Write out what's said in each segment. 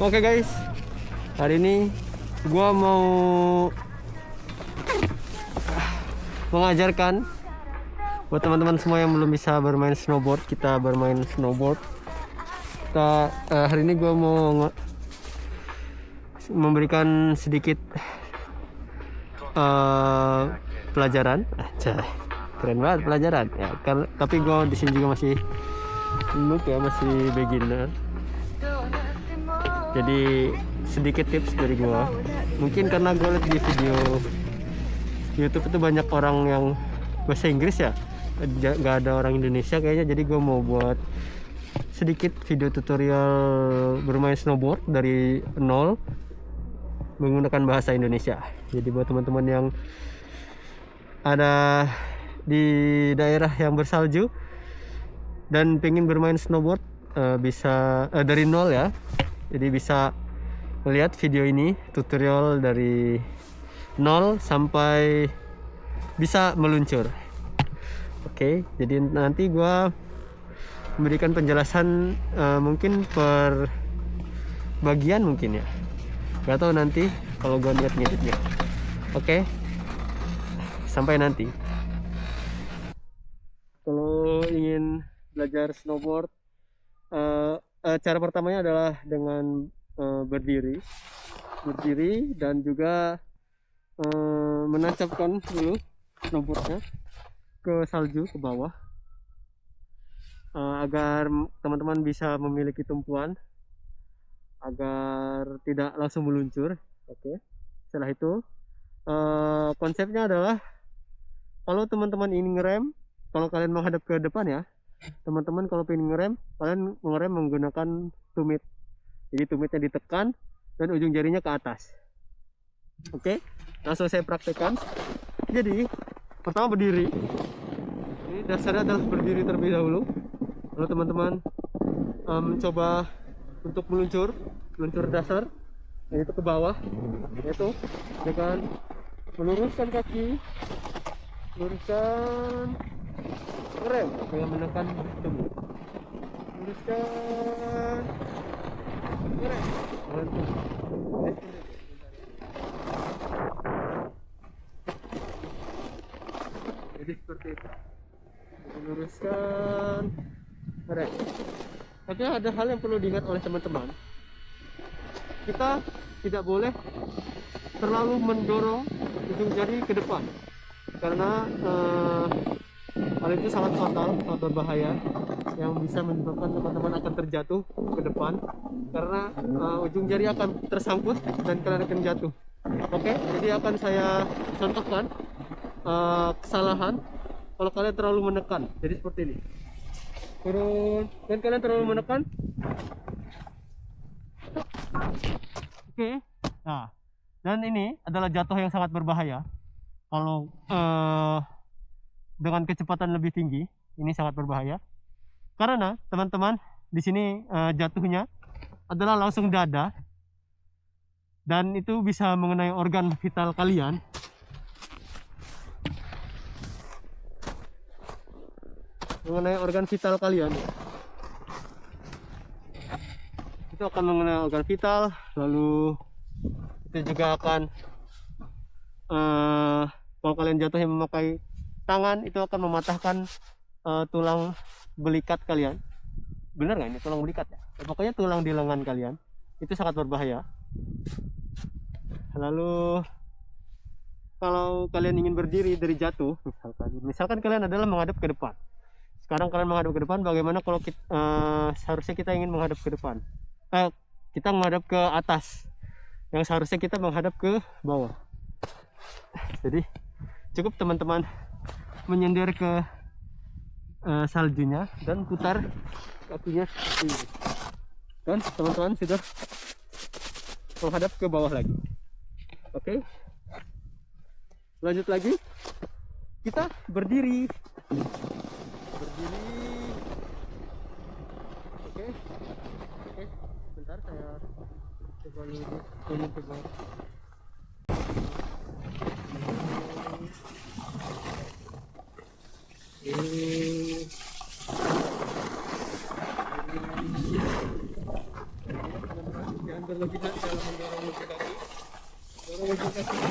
Oke guys, hari ini gua mau mengajarkan buat teman-teman semua yang belum bisa bermain snowboard. Kita bermain snowboard. Hari ini gua mau memberikan sedikit pelajaran. Keren banget pelajaran ya. Tapi gua di sini juga masih noob ya, masih beginner. Jadi sedikit tips dari gua. Mungkin karena gua lihat di video YouTube itu banyak orang yang bahasa Inggris ya, nggak ada orang Indonesia kayaknya. Jadi gua mau buat sedikit video tutorial bermain snowboard dari nol menggunakan bahasa Indonesia. Jadi buat teman-teman yang ada di daerah yang bersalju dan pengen bermain snowboard, bisa dari nol ya. Jadi bisa melihat video ini, tutorial dari nol sampai bisa meluncur. Oke, jadi nanti gua memberikan penjelasan mungkin per bagian mungkin ya. Gak tahu nanti kalau gua lihat ngeditnya. Oke, sampai nanti. Kalau ingin belajar snowboard, cara pertamanya adalah dengan berdiri dan juga menancapkan dulu snowboardnya ke salju, ke bawah, agar teman-teman bisa memiliki tumpuan agar tidak langsung meluncur. Oke, setelah itu konsepnya adalah kalau teman-teman ingin ngerem, kalau kalian menghadap ke depan ya, teman-teman kalau pengen ngerem, kalian mengerem menggunakan tumit. Jadi tumitnya ditekan dan ujung jarinya ke atas. Oke, langsung saya praktekkan. Jadi pertama berdiri. Ini dasarnya adalah berdiri terlebih dahulu. Lalu teman-teman mencoba untuk meluncur dasar, yaitu ke bawah, yaitu dengan meluruskan kaki, luruskan, ngerem dengan menekan tumit, luruskan, ngerem dengan tumit. Jadi seperti itu, meluruskan, ngerem. Tapi ada hal yang perlu diingat oleh teman-teman. Kita tidak boleh terlalu mendorong ujung jari ke depan, karena hal itu sangat fatal, sangat berbahaya, yang bisa menyebabkan teman-teman akan terjatuh ke depan karena ujung jari akan tersangkut dan kalian akan jatuh. Oke, jadi akan saya contohkan kesalahan kalau kalian terlalu menekan. Jadi seperti ini, turun dan kalian terlalu menekan. Oke, nah, dan ini adalah jatuh yang sangat berbahaya. Kalau dengan kecepatan lebih tinggi, ini sangat berbahaya karena teman-teman di sini jatuhnya adalah langsung dada, dan itu bisa mengenai organ vital kalian. Itu akan mengenai organ vital, lalu itu juga akan kalau kalian jatuhnya memakai tangan, itu akan mematahkan tulang belikat kalian. Bener nggak ini tulang belikat ya? Pokoknya tulang di lengan kalian, itu sangat berbahaya. Lalu kalau kalian ingin berdiri dari jatuh, misalkan kalian adalah menghadap ke depan. Sekarang kalian menghadap ke depan, bagaimana kalau seharusnya kita ingin menghadap ke depan? Kita menghadap ke atas, yang seharusnya kita menghadap ke bawah. Jadi cukup teman-teman menyender ke saljunya dan putar kakinya seperti ini, dan teman-teman sudah menghadap ke bawah lagi. Oke, lanjut lagi, kita berdiri. Oke, bentar saya coba turun ke bawah. berlebihan dalam mendorong ujung kaki. Dorong ujung kaki sedikit.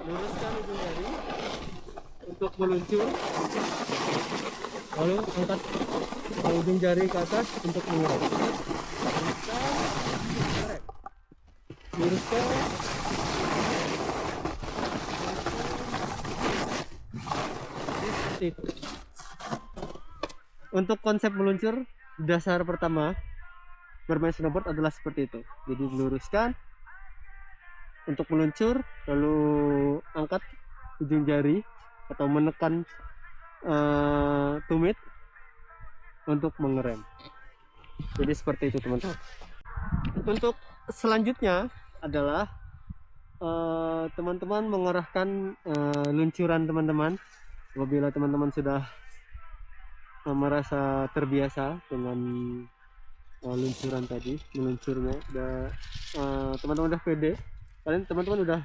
Luruskan ujung jari untuk meluncur, lalu angkat ujung jari ke atas untuk mengerem. Luruskan, seperti itu. Untuk konsep meluncur, dasar pertama bermain snowboard adalah seperti itu. Jadi luruskan untuk meluncur, lalu angkat ujung jari atau menekan tumit untuk mengerem. Jadi seperti itu teman-teman. Untuk selanjutnya adalah teman-teman mengarahkan luncuran teman-teman. Apabila teman-teman sudah merasa terbiasa dengan luncuran tadi, meluncurnya, teman-teman udah pede, kalian teman-teman udah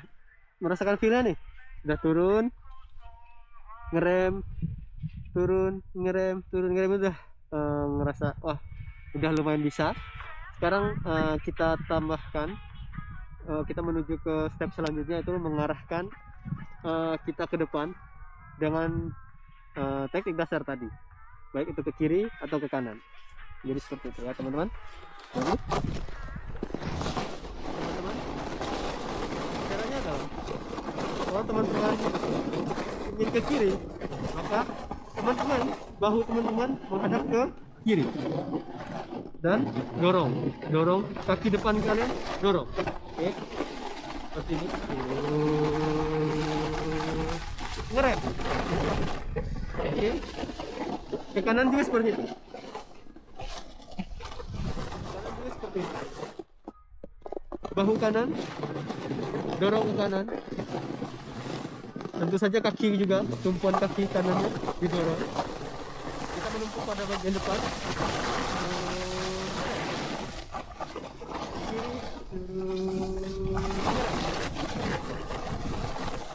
merasakan feelnya nih, udah turun, ngerem, turun, ngerem, turun, ngerem, udah ngerasa wah udah lumayan bisa. Sekarang kita tambahkan, kita menuju ke step selanjutnya, itu mengarahkan kita ke depan dengan teknik dasar tadi, baik itu ke kiri atau ke kanan. Jadi seperti itu ya teman-teman. Jadi teman-teman, caranya adalah kalau teman-teman ingin ke kiri, maka teman-teman bahu teman-teman menghadap ke kiri dan dorong kaki depan kalian, dorong. Oke, seperti ini. Ngerem. Oke, ke kanan juga seperti itu. Bahu kanan, dorong ke kanan. Tentu saja kaki juga, tumpuan kaki kanannya didorong. Kita menumpuk pada bagian depan.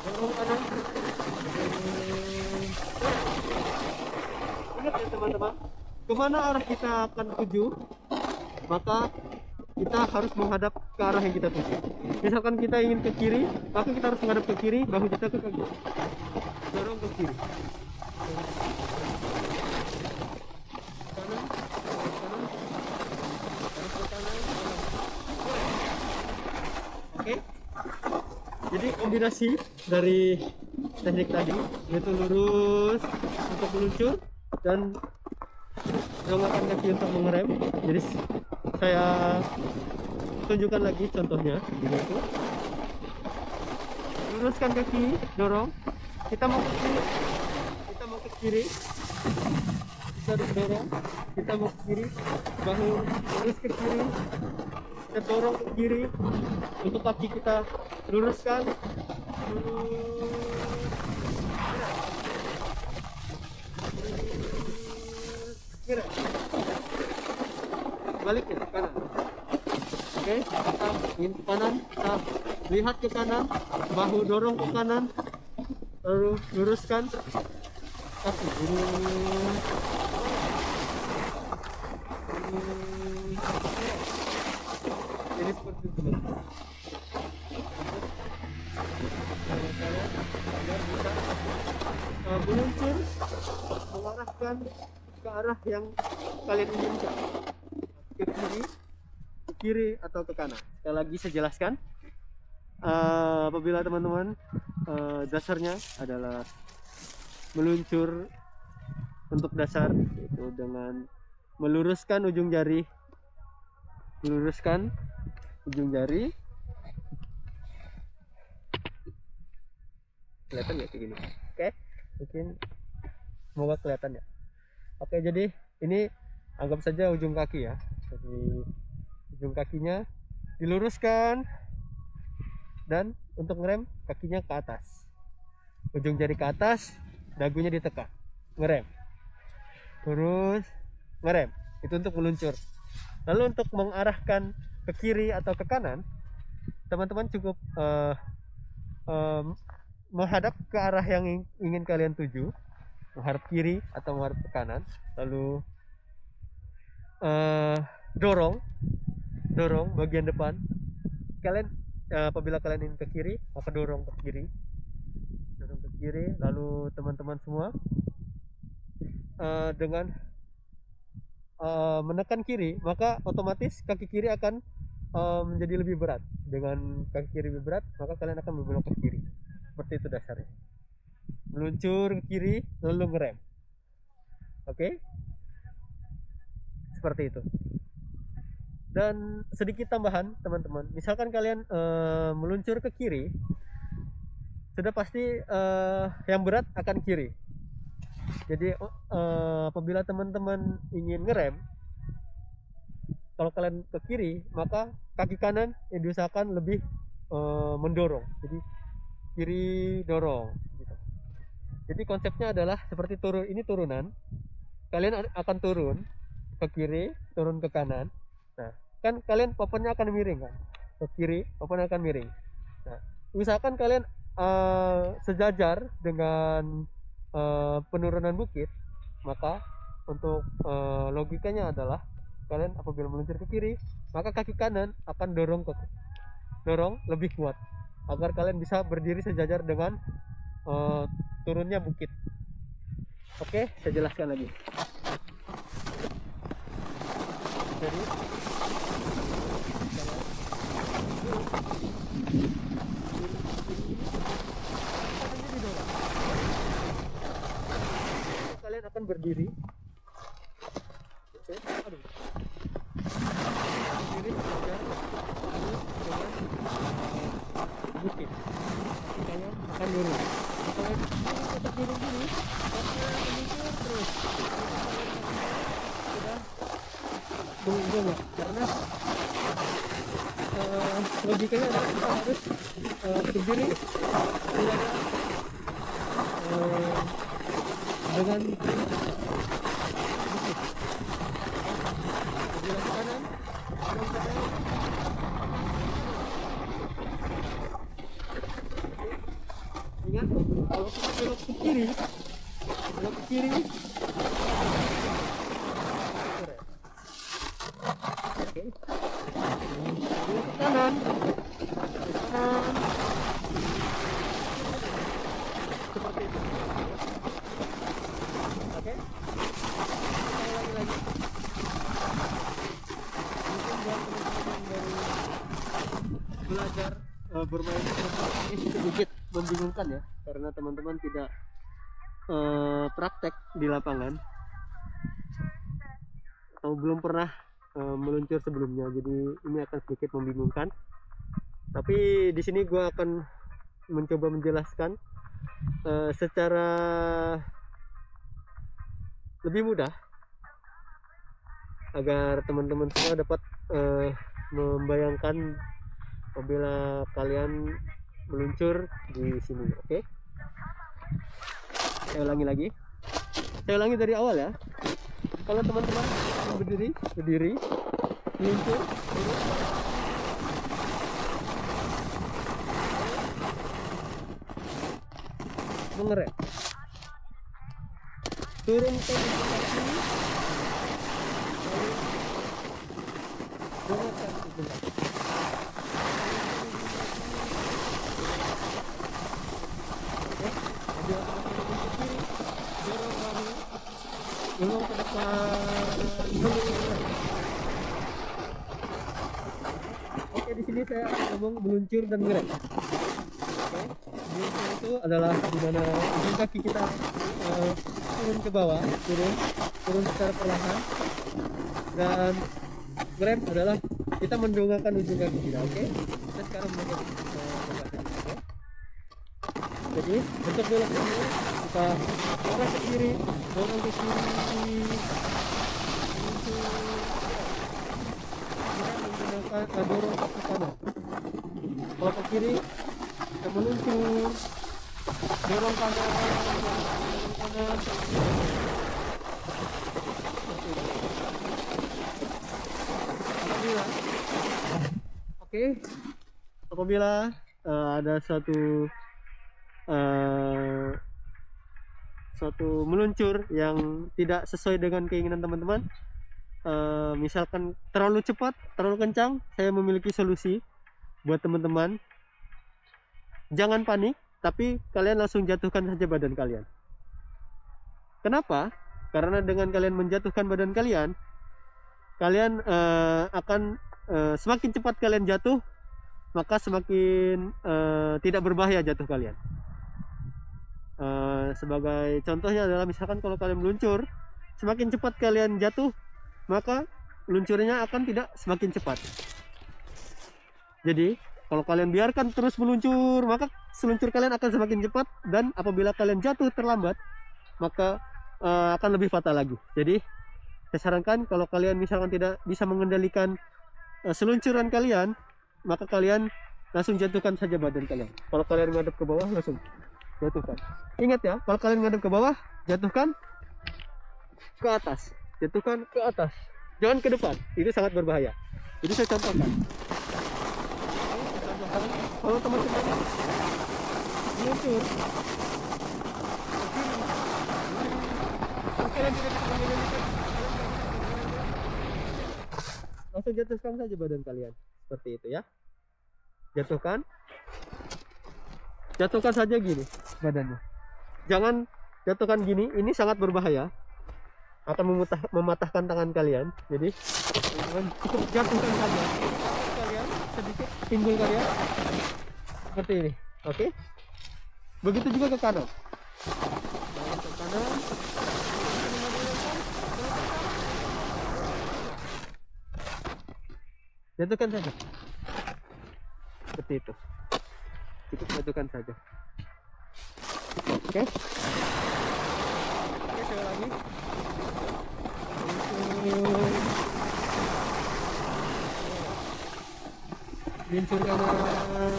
Dorong kanan. Ingat ya teman-teman, kemana arah kita akan tuju, maka kita harus menghadap ke arah yang kita tuju. Misalkan kita ingin ke kiri, maka kita harus menghadap ke kiri, bahu kita ke kaki, dorong ke kiri, kanan, kanan, kanan. Oke, jadi kombinasi dari teknik tadi, yaitu lurus untuk meluncur dan menggunakan kaki untuk mengerem. Jadi saya tunjukkan lagi contohnya, begitu. Luruskan kaki, dorong. Kita mau ke kiri, kita mau ke kiri, kita dorong. Kita mau ke kiri, bahu lurus ke kiri, kita dorong ke kiri. Untuk kaki kita luruskan, balik ke kanan. Oke, kita ingin ke kanan, kita lihat ke kanan, bahu dorong ke kanan, lalu luruskan kaki. Jadi seperti itu. Agar bisa meluncur, mengarahkan ke arah yang kalian inginkan, ke kiri atau ke kanan. Sekali lagi saya jelaskan, apabila teman-teman dasarnya adalah meluncur untuk dasar, itu dengan meluruskan ujung jari, kelihatan ya kayak gini. Oke, mungkin semoga kelihatan ya. Oke, jadi ini anggap saja ujung kaki ya. Jadi ujung kakinya diluruskan dan untuk ngerem kakinya ke atas, ujung jari ke atas, dagunya ditekan, ngerem, terus ngerem. Itu untuk meluncur. Lalu untuk mengarahkan ke kiri atau ke kanan, teman-teman cukup menghadap ke arah yang ingin kalian tuju, menghadap kiri atau menghadap ke kanan, lalu dorong bagian depan kalian. Apabila kalian ingin ke kiri, maka dorong ke kiri, lalu teman-teman semua dengan menekan kiri, maka otomatis kaki kiri akan menjadi lebih berat. Dengan kaki kiri lebih berat, maka kalian akan berbelok ke kiri. Seperti itu dasarnya. Meluncur ke kiri, lalu ngerem. Oke? Seperti itu. Dan sedikit tambahan, teman-teman. Misalkan kalian meluncur ke kiri, sudah pasti yang berat akan kiri. Jadi apabila teman-teman ingin ngerem, kalau kalian ke kiri, maka kaki kanan yang diusahakan lebih mendorong. Jadi kiri dorong gitu. Jadi konsepnya adalah seperti turun. Ini turunan, kalian akan turun ke kiri, turun ke kanan. Nah, kan kalian papannya akan miring kan, ke kiri papannya akan miring. Nah, usahakan kalian sejajar dengan penurunan bukit. Maka untuk logikanya adalah kalian apabila meluncur ke kiri, maka kaki kanan akan dorong lebih kuat agar kalian bisa berdiri sejajar dengan turunnya bukit. Oke, saya jelaskan lagi. Jadi kalian akan berdiri. Oke, aduh. Berdiri sejajar dengan bukit. Kalian akan turun. Kalian tetap turun dulu, meluncur terus. Sudah tunggu karena logikanya adalah kita harus berdiri dengan bukit. Sebelah kanan, ingat, kalau kita belok ke kiri, oke. Belok ke kanan, seperti itu. Oke. Lagi. Mungkin buat teman-teman yang baru belajar bermain ini sedikit membingungkan ya, karena teman-teman tidak praktek di lapangan atau belum pernah meluncur sebelumnya, jadi ini akan sedikit membingungkan. Tapi di sini gue akan mencoba menjelaskan secara lebih mudah agar teman-teman semua dapat membayangkan apabila kalian meluncur di sini. Oke, saya ulangi lagi. Saya ulangi dari awal ya. Kalau teman-teman berdiri, meluncur, mengerem, turun ke kaki, lalu dongakkan ke belakang. Dorong ke depan. Oke, di sini saya ngomong meluncur dan ngerem. Oke, meluncur itu adalah dimana ujung kaki kita turun ke bawah, turun secara perlahan, dan ngerem adalah kita mendongakkan ujung kaki kita. Oke, kita sekarang mendongakkan oke. Jadi untuk belok ke kiri, kita arah ke kiri, dorong ke kiri, menggunakan dorong ke kanan. Kalau ke kiri, kita meluncur, dorong kanan, dorong kanan. Apabila, oke, apabila ada eh, suatu meluncur yang tidak sesuai dengan keinginan teman-teman, misalkan terlalu cepat, terlalu kencang, saya memiliki solusi buat teman-teman. Jangan panik, tapi kalian langsung jatuhkan saja badan kalian. Kenapa? Karena dengan kalian menjatuhkan badan kalian, kalian akan semakin cepat kalian jatuh, maka semakin tidak berbahaya jatuh kalian. Sebagai contohnya adalah misalkan kalau kalian meluncur, semakin cepat kalian jatuh, maka luncurnya akan tidak semakin cepat. Jadi kalau kalian biarkan terus meluncur, maka seluncur kalian akan semakin cepat, dan apabila kalian jatuh terlambat, maka akan lebih fatal lagi. Jadi saya sarankan kalau kalian misalkan tidak bisa mengendalikan seluncuran kalian, maka kalian langsung jatuhkan saja badan kalian. Kalau kalian ngadep ke bawah, langsung jatuhkan. Ingat ya, kalau kalian ngadep ke bawah, jatuhkan ke atas, jatuhkan ke atas, jangan ke depan. Itu sangat berbahaya. Jadi saya contohkan. Kalau teman-teman meluncur, langsung jatuhkan saja badan kalian seperti itu ya. Jatuhkan saja gini badannya, jangan jatuhkan gini, ini sangat berbahaya, akan mematahkan tangan kalian. Jadi cukup jatuhkan saja kalian sedikit, pinggul kalian seperti ini. Oke, begitu juga ke kanan. Ke kanan, jatuhkan saja seperti itu, cukup jatuhkan saja. Oke, sekali lagi. Luncur kanan.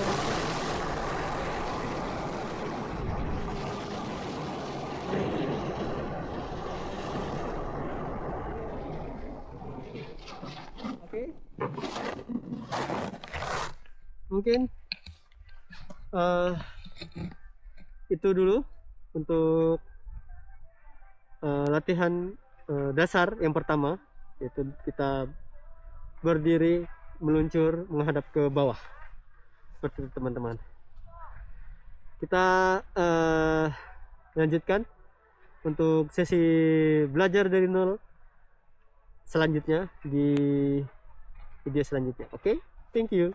Oke. Mungkin itu dulu untuk latihan dasar yang pertama, yaitu kita berdiri, meluncur, menghadap ke bawah seperti itu teman-teman. Kita lanjutkan untuk sesi belajar dari nol selanjutnya di video selanjutnya. Oke, thank you.